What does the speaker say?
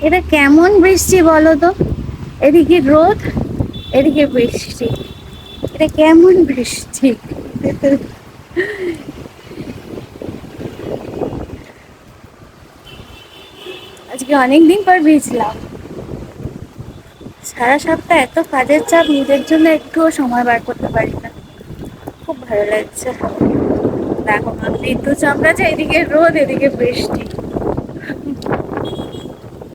এটা কেমন বৃষ্টি বলো তো? এদিকে রোদ, এদিকে বৃষ্টি। এটা কেমন বৃষ্টি? আজকে অনেকদিন পর ভিজলাম। সারা সপ্তাহ এত কাজের চাপ, নিজের জন্য একটুও সময় বার করতে পারি না। খুব ভালো লাগছে। দেখো, ঋতু চামড়া যে, এদিকে রোদ, এদিকে বৃষ্টি।